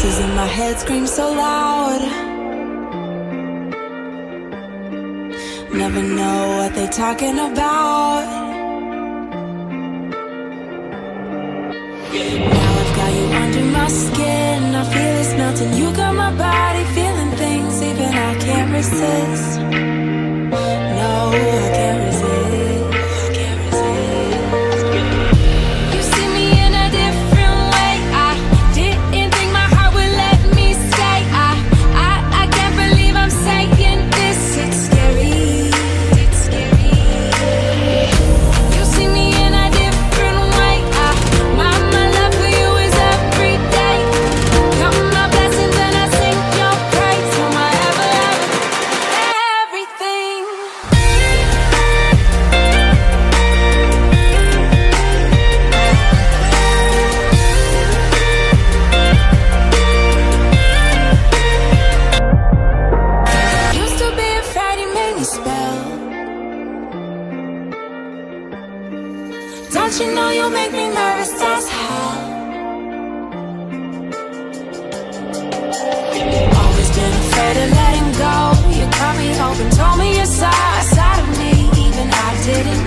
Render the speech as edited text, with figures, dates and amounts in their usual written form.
Voices in my head scream so loud. Never know what they talking about. Now I've got you under my skin. I feel it's melting. You got my body feeling things even I can't resist. No, I can't resist. I can't resist. You see me in a different way. I didn't think my heart would let me stay. I can't believe I'm saying this. It's scary. It's scary. You see me in a different way. My love for you is every day. Count my blessings and I sing your praise. You're my everything. Used to be afraid he made me spell. Don't you know you make me nervous as hell? Always been afraid of letting go. You cut me open, told me you saw a side of me even I didn't